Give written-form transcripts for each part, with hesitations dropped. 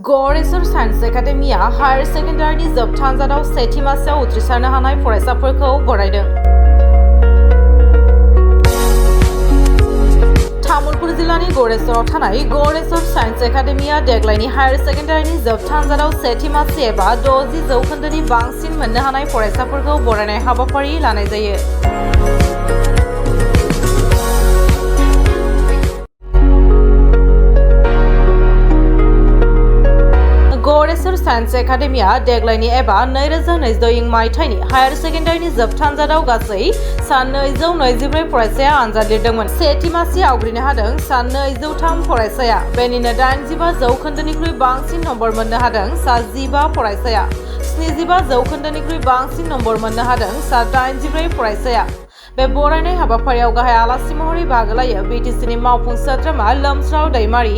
Goreswar Science Academy Higher Secondary Zobtanzadaw Sethi Masaw Utrisarno Hanai Faraयसाफोरखौ बरायदों। Tamulpur जिल्लानि गरेसराव थानाय गोरेसर signs academia देग्लायनि higher सेकेन्डारिनि जोबथांजाराव सेथि मासि एबा 60% बांसिन मोननो हानाय फरायसाफोरखौ बरायनाय हाबाफारि लानाय जायो। गोरेसर साइन्स एकाडेमिया देग्लायनि एबा 2022 मायथाइनि हायर सेकेन्डारिनि जोबथांजाराव गासै सान 224 फरायसाया आनजाद लिरदोंमोन। सेथि मासि आवग्रिनो हादों सान 203 फरायसाया। बेनिनो 85% बांसिन नम्बर मोननो हादों सा 15 फरायसाया। 75% बांसिन नम्बर मोननो हादों सा 84 फरायसाया। बे बरायनाय हाबाफारियाव गाहाय आलासि महरै बाहागो लायो बिटिसिनि मावफुं सोद्रोमा लोमस्राव दैमारि,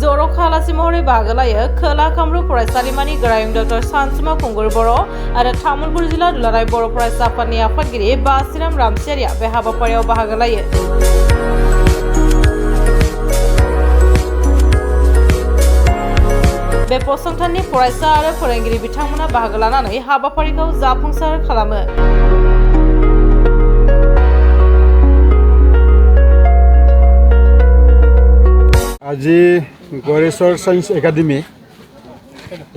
जर'खा आलासि महरै बाहागो लायो खोला कामरुप फरायसालिमानि गोरायुं डक्टर सानसुमा खुंगुर बर' आरो तामुलपुर जिल्ला दुलाराय बर' फरायसा आफादनि आफादगिरि बासिराम रामसियारिया बे हाबाफारियाव बाहागो लायो। बे फसंथाननि फरायसा आरो फोरोंगिरि बिथांमोना बाहागो लानानै हाबाफारिखौ जाफुंसार खालामो। আজি गोरेसर साइन्स एकाडेमी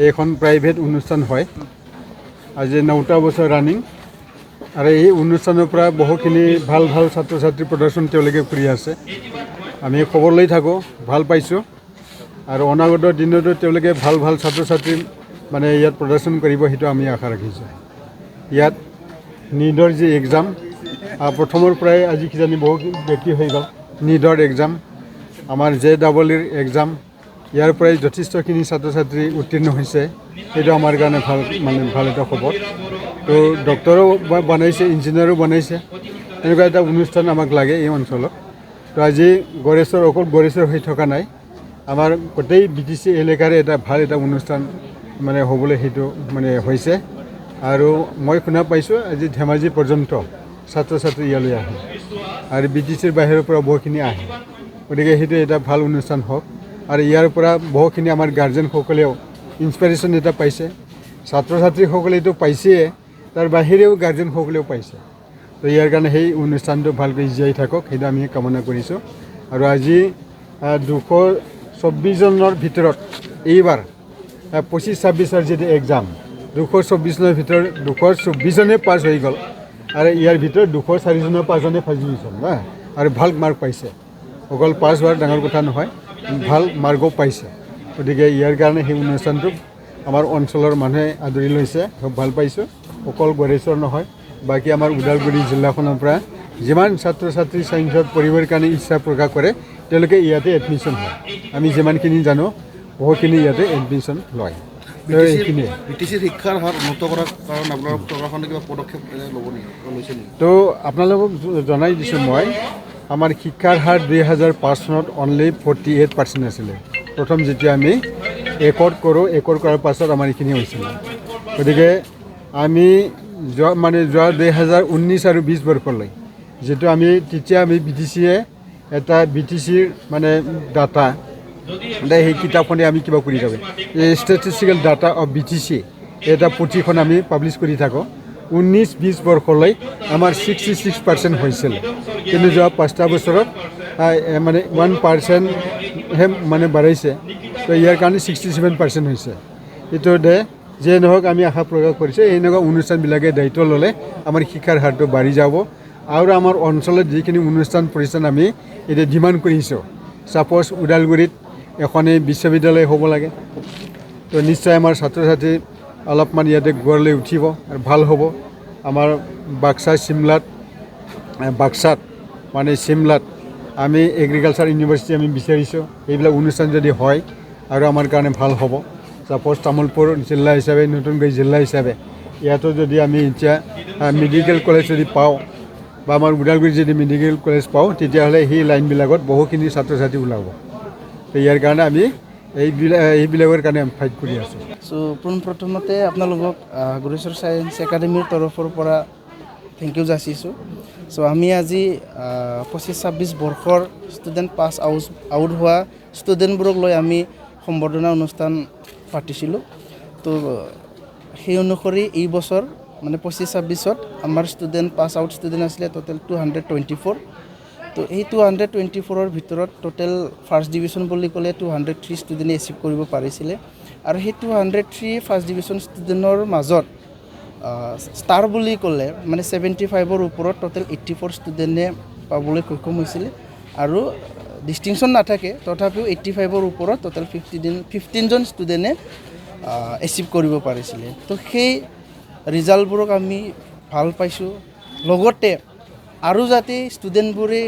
এখন प्राइवेट अनुष्ठान है। আজি 9টা বছৰ रानिंग और ये अनुष्ठाনৰ পৰা বহুখিনি ভাল ভাল ছাত্ৰ ছাত্ৰী প্ৰদৰ্শন তেওঁলোকে কৰি আছে। আমি খবৰ লৈ থাকোঁ, ভাল পাইছোঁ আৰু অনাগত দিনতো তেওঁলোকে ভাল ভাল ছাত্ৰ ছাত্ৰী মানে ইয়াত প্ৰদৰ্শন কৰিব সেইটো আমি আশা ৰাখিছোঁ। ইয়াত নিডৰ যি এক্সাম প্ৰথমৰ পৰাই আজি কিজানি বহু ব্যক্তি হৈ গ'ল। নিডৰ এক্সাম আমাৰ JEEৰ এক্সাম ইয়াৰ পৰাই যথেষ্টখিনি ছাত্ৰ ছাত্ৰী উত্তীৰ্ণ হৈছে। সেইটো আমাৰ কাৰণে ভাল এটা খবৰ। তো ডক্টৰো বনাইছে, ইঞ্জিনিয়াৰো বনাইছে, এনেকুৱা এটা অনুষ্ঠান আমাক লাগে এই অঞ্চলত। তো আজি গোৰেশ্বৰ অকল গোৰেশ্বৰ হৈ থকা নাই, আমাৰ গোটেই BTC এলেকাৰে এটা ভাল এটা অনুষ্ঠান মানে হ'বলৈ সেইটো মানে হৈছে। আৰু মই শুনা পাইছোঁ আজি ধেমাজি পৰ্যন্ত ছাত্ৰ ছাত্ৰী ইয়ালৈ আহে আৰু BTCৰ বাহিৰৰ পৰা বহুখিনি আহে। গতিকে সেইটো এটা ভাল অনুষ্ঠান হওক আৰু ইয়াৰ পৰা বহুখিনি আমাৰ গাৰ্জেনসকলেও ইনস্পিৰেশ্যন এটা পাইছে। ছাত্ৰ ছাত্ৰীসকলেতো পাইছেই, তাৰ বাহিৰেও গাৰ্জেনসকলেও পাইছে। তো ইয়াৰ কাৰণে সেই অনুষ্ঠানটো ভালকৈ জীয়াই থাকক সেইটো আমি কামনা কৰিছোঁ। আৰু আজি 224 জনৰ ভিতৰত এইবাৰ 25-26ৰ যিটো এক্সাম 224 জনৰ ভিতৰত 224 জনে পাছ হৈ গ'ল আৰু ইয়াৰ ভিতৰত 204 জনৰ 5 জনে ফাৰ্ষ্ট ডিভিজন আৰু ভাল মাৰ্ক পাইছে। অকল পাছ হোৱাৰ ডাঙৰ কথা নহয়, ভাল মাৰ্কো পাইছে। গতিকে ইয়াৰ কাৰণে সেই অনুষ্ঠানটো আমাৰ অঞ্চলৰ মানুহে আদৰি লৈছে, খুব ভাল পাইছোঁ। অকল গোৰেশ্বৰ নহয়, বাকী আমাৰ ওদালগুৰি জিলাখনৰ পৰা যিমান ছাত্ৰ ছাত্ৰী ছায়েন্সত পঢ়িবৰ কাৰণে ইচ্ছা প্ৰকাশ কৰে তেওঁলোকে ইয়াতে এডমিশ্যন হয়। আমি যিমানখিনি জানো বহুখিনি ইয়াতে এডমিশ্যন লয়। BTCৰ শিক্ষাৰ হাৰ উন্নত কৰাৰ কাৰণে আপোনাৰ চৰকাৰখনে কিবা পদক্ষেপ ল'ব লৈছে নেকি? তো আপোনালোকক জনাই দিছোঁ মই, আমাৰ শিক্ষাৰ হাৰ 2005 চনত অনলি 48% আছিলে। প্ৰথম যেতিয়া আমি একৰ্ড কৰাৰ পাছত আমাৰ এইখিনি হৈছিলে। গতিকে আমি যোৱা 2019 আৰু 20 বৰ্ষলৈ যিটো তেতিয়া আমি BTCয়ে এটা BTCৰ মানে ডাটা সেই কিতাপখনে আমি কিবা কৰি থাকোঁ, এই ষ্টেটিষ্টিকেল ডাটা অফ BTC এটা পুথিখন আমি পাব্লিছ কৰি থাকোঁ। 19-20 বৰ্ষলৈ আমাৰ 66% হৈছিল, কিন্তু যোৱা 5টা বছৰত মানে 1% হে মানে বাঢ়িছে। তো ইয়াৰ কাৰণে 67% হৈছে। এইটো যে নহওক আমি আশা প্ৰকাশ কৰিছোঁ এনেকুৱা অনুষ্ঠানবিলাকে দায়িত্ব ল'লে আমাৰ শিক্ষাৰ হাৰটো বাঢ়ি যাব। আৰু আমাৰ অঞ্চলত যিখিনি অনুষ্ঠান প্ৰতিষ্ঠান আমি এতিয়া ডিমাণ্ড কৰিছোঁ, ছাপ'জ ওদালগুৰিত এখনেই বিশ্ববিদ্যালয় হ'ব লাগে, তো নিশ্চয় আমাৰ ছাত্ৰ ছাত্ৰী অলপমান ইয়াতে গঢ়লৈ উঠিব আৰু ভাল হ'ব। আমাৰ বাক্সাত মানে চিমলাত আমি এগ্ৰিকালচাৰ ইউনিভাৰ্চিটি আমি বিচাৰিছোঁ। এইবিলাক অনুষ্ঠান যদি হয় আৰু আমাৰ কাৰণে ভাল হ'ব। ছাপ'জ তামুলপুৰ জিলা হিচাপে, নতুনকৈ জিলা হিচাপে ইয়াতো যদি আমি এতিয়া মেডিকেল কলেজ যদি পাওঁ বা আমাৰ ওদালগুৰিত যদি মেডিকেল কলেজ পাওঁ তেতিয়াহ'লে সেই লাইনবিলাকত বহুখিনি ছাত্ৰ ছাত্ৰী ওলাব। তো ইয়াৰ কাৰণে আমি এইবিলাকৰ কাৰণে ফাইট কৰি আছোঁ। পোনপ্ৰথমতে আপোনালোকক গোৰেশ্বৰ ছায়েন্স একাডেমীৰ তৰফৰ পৰা থেংক ইউ যাচিছোঁ। আমি আজি 25-26 বৰ্ষৰ ষ্টুডেণ্ট পাছ আউট হোৱা ষ্টুডেণ্টবোৰক লৈ আমি সম্বৰ্ধনা অনুষ্ঠান পাতিছিলোঁ। তো সেই অনুসৰি এই বছৰ মানে 25-26 আমাৰ ষ্টুডেণ্ট পাছ আউট ষ্টুডেণ্ট আছিলে টোটেল 224। তো এই 224ৰ ভিতৰত টোটেল ফাৰ্ষ্ট ডিভিজন বুলি ক'লে 203 ষ্টুডেণ্টে এচিভ কৰিব পাৰিছিলে। আৰু সেই 203 ফাৰ্ষ্ট ডিভিজন ষ্টুডেণ্টৰ মাজত ষ্টাৰ বুলি ক'লে মানে 75ৰ ওপৰত টোটেল 84 ষ্টুডেণ্টে পাবলৈ সক্ষম হৈছিলে। আৰু ডিষ্টিংশ্যন নাথাকে তথাপিও 85ৰ ওপৰত টোটেল 15জন ষ্টুডেণ্টে এচিভ কৰিব পাৰিছিলে। তো সেই ৰিজাল্টবোৰক আমি ভাল পাইছোঁ। লগতে আৰু যাতে ষ্টুডেণ্টবোৰে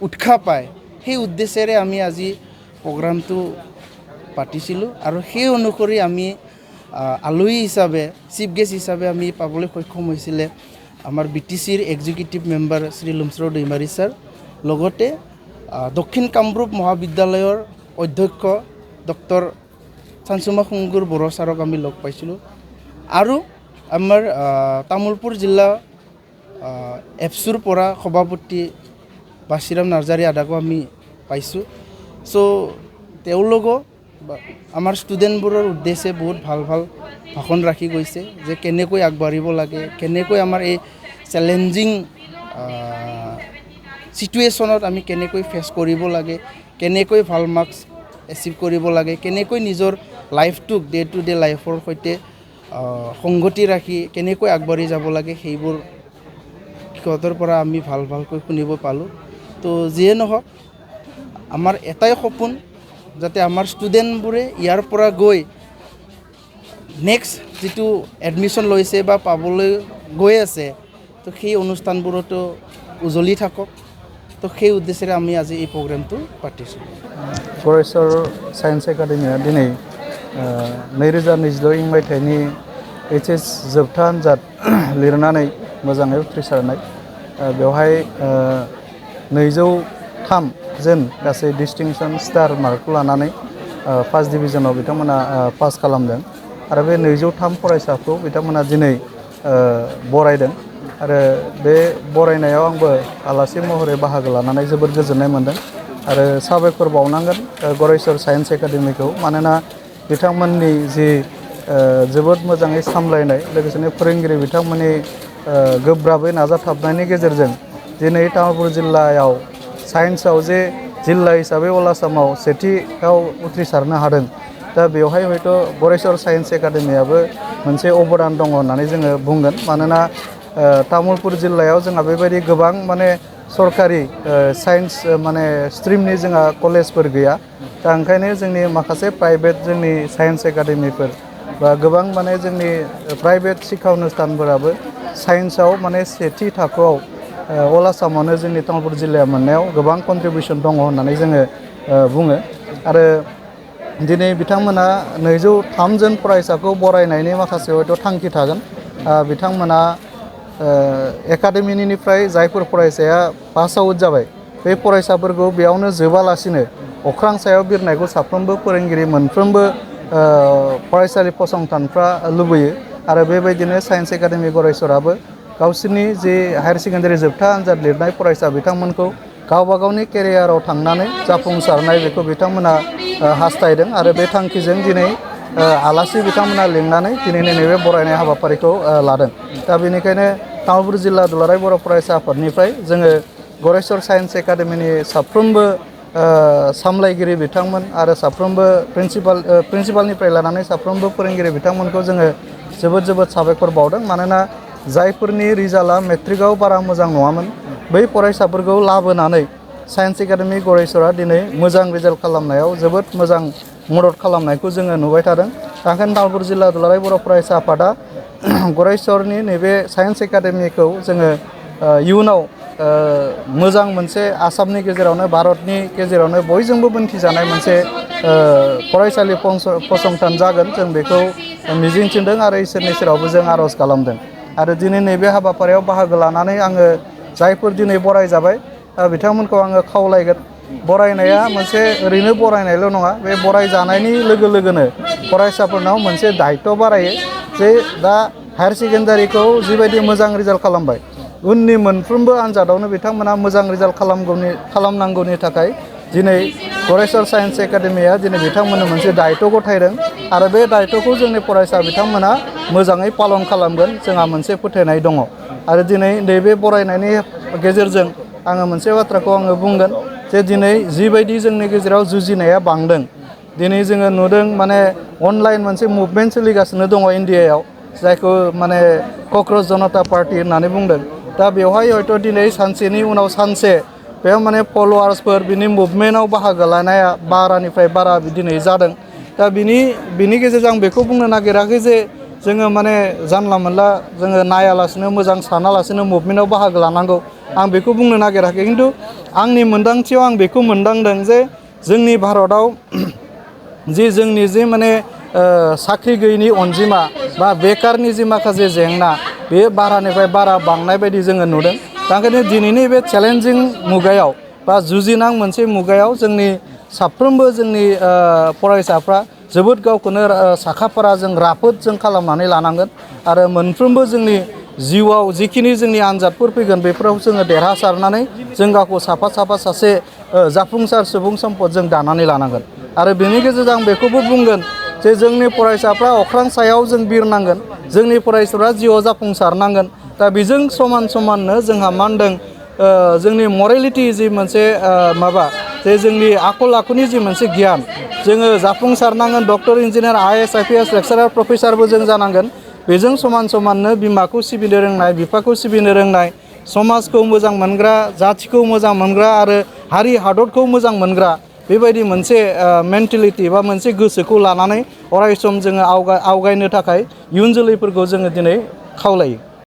উৎসাহ পায় সেই উদ্দেশ্যেৰে আমি আজি প্ৰগ্ৰামটো পাতিছিলোঁ। আৰু সেই অনুসৰি আমি আলহী হিচাপে চিফ গেষ্ট হিচাপে আমি পাবলৈ সক্ষম হৈছিলে আমাৰ BTCৰ executive member Shri Lumeshwar Daimary sir, লগতে দক্ষিণ কামৰূপ মহাবিদ্যালয়ৰ অধ্যক্ষ ডক্টৰ চানচুমা সুংগুৰ বড়ো ছাৰক আমি লগ পাইছিলোঁ। আৰু আমাৰ তামোলপুৰ জিলা এফচুৰ পৰা সভাপতি বাছিৰাম নাৰ্জাৰী আদাকো আমি পাইছোঁ। চ' তেওঁলোকো আমাৰ ষ্টুডেণ্টবোৰৰ উদ্দেশ্যে বহুত ভাল ভাল ভাষণ ৰাখি গৈছে যে কেনেকৈ আগবাঢ়িব লাগে, কেনেকৈ আমাৰ এই চেলেঞ্জিং চিটুৱেশ্যনত আমি কেনেকৈ ফেচ কৰিব লাগে, কেনেকৈ ভাল মাৰ্কছ এচিভ কৰিব লাগে, কেনেকৈ নিজৰ লাইফটোক ডে টু ডে লাইফৰ সৈতে সংগতি ৰাখি কেনেকৈ আগবাঢ়ি যাব লাগে সেইবোৰ সিহঁতৰ পৰা আমি ভালকৈ শুনিব পালোঁ। তো যিয়ে নহওক আমাৰ এটাই সপোন যাতে আমাৰ ষ্টুডেণ্টবোৰে ইয়াৰ পৰা গৈ নেক্সট যিটো এডমিশ্যন লৈছে বা পাবলৈ গৈ আছে তো সেই অনুষ্ঠানবোৰতো উজ্বলি থাকক। তো সেই উদ্দেশ্যেৰে আমি আজি এই প্ৰগ্ৰেমটো পাতিছোঁ। গৰেশ্বৰ साइन्स एकाडेमिया दिनै 2022 मायथाइनि HS जोबथा आनजाद लिरनानै मोजाङै उथ्रिसारनाय बेवहाय 203 जन गासै डिस्टिंक्शन स्टार मार्कखौ लानानै फार्स्ट डिभिजनाव बिथांमोना पास खालामदों। आरो बे 203 फरायसाखौ बिथांमोना दिनै बरायदों। आरो बे बरायनायाव आंबो आलासि महरै बाहागो लानानै जोबोद गोजोननाय मोनदों। आरो साबायखर बावनांगोन गरेस्वर साइन्स एकाडेमिखौ, मानोना बिथांमोननि जि जोबोद मोजाङै सामलायनाय लोगोसेनो फोरोंगिरि बिथांमोननि गोब्राबै नाजाथाबनायनि गेजेरजों दिनै तामुलपुर जिल्लायाव साइन्सआव जे जिल्ला हिसाबै अल आसामाव सेथियाव उथ्रिसारनो हादों। दा बेवहाय हयथ' गरेस्वर साइन्स एकाडेमियाबो मोनसे अबदान दङ होननानै जोङो बुंगोन। मानोना तामुलपुर जिल्लायाव जोंहा बेबायदि गोबां माने सरकारि साइन्स माने स्ट्रिमनि जोंहा कलेजफोर गैया। दा ओंखायनो जोंनि माखासे प्राइभेट जोंनि साइन्स एकाडेमिफोर बा गोबां माने जोंनि प्राइभेट शिक्षा अनुष्ठानफोराबो साइन्सआव माने सेथि थाखोआव अल आसामावनो जोंनि तामुलपुर जिल्लाया मोननायाव गोबां कन्ट्रिबिउसन दङ होननानै जोङो बुङो। आरो दिनै बिथांमोना 203 जन फरायसाखौ बरायनायनि माखासे हयथ' थांखि थागोन। बिथांमोना एकाडेमिनिफ्राय जायफोर फरायसाया पास आउट जाबाय बे फरायसाफोरखौ बेयावनो जोबालासिनो अख्रां सायाव बिरनायखौ साफ्रोमबो फोरोंगिरि मोनफ्रोमबो फरायसालि फसंथानफ्रा लुबैयो। आरो बेबायदिनो साइन्स एकाडेमि गरेस्वराबो गावसोरनि जे हायार सेकेन्डारि जोबथा आनजाद लिरनाय फरायसा बिथांमोनखौ गावबा गावनि केरियाराव थांनानै जाफुंसारनाय बेखौ बिथांमोना हास्थायदों। आरो बे थांखिजों दिनै आलासि बिथांमोना लिंनानै दिनैनि नैबे बरायनाय हाबाफारिखौ लादों। दा बेनिखायनो तामुलपुर जिल्ला दुलाराय बर' फरायसा आफादनिफ्राय जोङो गरेस्वर साइन्स एकाडेमिनि साफ्रोमबो सामलायगिरि बिथांमोन आरो साफ्रोमबो प्रिन्सिपालनिफ्राय लानानै साफ्रोमबो फोरोंगिरि बिथांमोनखौ जोङो जोबोद साबायखर बावदों। मानोना जायफोरनि रिजाल्टआ मेट्रिकआव बारा मोजां नङामोन बै फरायसाफोरखौ लाबोनानै साइन्स एकाडेमि गरेस्वरा दिनै मोजां रिजाल्ट खालामनायाव जोबोद मोजां मदद खालामनायखौ जोङो नुबाय थादों। ओंखायनो तामुलपुर जिल्ला दुलाराय बर' फरायसा आफादा गरेस्वरनि नैबे साइन्स एकाडेमिखौ जोङो इयुनाव मोजां मोनसे आसामनि गेजेरावनो भारतनि गेजेरावनो बयजोंबो मोनथिजानाय मोनसे फरायसालि फसंथान जागोन जों बेखौ मिजिंथिदों आरो इसोरनि सेरावबो जों आर'ज खालामदों। आरो दिनै नैबे हाबाफारियाव बाहागो लानानै आङो जायफोर दिनै बराय जाबाय बिथांमोनखौ आङो खावलायगोन। बरायनाया मोनसे ओरैनो बरायनायल' नङा, बे बराय जानायनि लोगो लोगोनो फरायसाफोरनाव मोनसे दायित्व बारायो जे दा हायार सेकेन्डारिखौ जिबायदि मोजां रिजाल्ट खालामबाय उननि मोनफ्रोमबो आनजादावनो बिथांमोना मोजां रिजाल्ट खालामनांगौनि थाखाय दिनै गरेस्वर साइन्स एकाडेमिया दिनै बिथांमोननो मोनसे दायित्व गथायदों। आरो बे दायथ'खौ जोंनि फरायसा बिथांमोना मोजाङै पालन खालामगोन जोंहा मोनसे फोथायनाय दङ आरो दिनै नैबे बरायनायनि गेजेरजों आङो मोनसे बाथ्राखौ आङो बुंगोन जे दिनै जिबायदि जोंनि गेजेराव जुजिनाया बांदों दिनै जोङो नुदों माने अनलाइन मोनसे मुभमेन्ट सोलिगासिनो दङ इन्डियायाव जायखौ माने क'क्राझ जनता पार्टि होननानै बुंदों दा बेवहाय हयथ' दिनै सानसेनि उनाव सानसे बेयाव माने फल'वार्सफोर बिनि मुभमेन्टआव बाहागो लानाया बारानिफ्राय बारा दिनै जादों दा बिनि गेजेरजों आं बेखौ बुंनो नागिराखै जे जोङो माने जानला मोनला जोङो नायालासिनो मोजां सानालासिनो मुभमेन्टआव बाहागो लानांगौ आं बेखौ बुंनो नागिराखै खिन्थु आंनि मोन्दांथियाव आं बेखौ मोनदांदों जे जोंनि भारतआव जोंनि माने साख्रि गैयैनि अनजिमा बा बेकारनि जि माखासे जेंना बे बारानिफ्राय बारा बांनाय बायदि जोङो नुदों दा ओंखायनो दिनैनि बे चेलेन्जिं मुगायाव बा जुजिनां मोनसे मुगायाव जोंनि साफ्रोमबो जोंनि फरायसाफ्रा जोबोद गावखौनो साखाफारा जों राफोद जों खालामनानै लानांगोन आरो मोनफ्रोमबो जोंनि जिउआव जिखिनि जोंनि आनजादफोर फैगोन बेफोराव जोङो देरहासारनानै जों गावखौ साफा सासे जाफुंसार सुबुं सम्पद जों दानानै लानांगोन आरो बेनि गेजेरजों आं बेखौबो बुंगोन जे जोंनि फरायसाफ्रा अख्रां सायाव जों बिरनांगोन जोंनि फरायसाफ्रा जिउआव जाफुंसारनांगोन दा बेजों समाननो जोंहा मा होनदों जोंनि मरेलिटि जि मोनसे माबा जे जोंनि आखल आखुनि जि मोनसे गियान जोङो जाफुंसारनांगोन doctor engineer IAS IPS lecturer प्रफेसारबो जों जानांगोन बेजों समाननो बिमाखौ सिबिनो रोंनाय बिफाखौ सिबिनो रोंनाय समाजखौ मोजां मोनग्रा जाथिखौ मोजां मोनग्रा आरो हारि हादरखौ मोजां मोनग्रा बेबायदि मोनसे मेन्टेलिटि बा मोनसे गोसोखौ लानानै अराय सम जोङो आवगायनो थाखाय इयुन जोलैफोरखौ जोङो दिनै खावलायो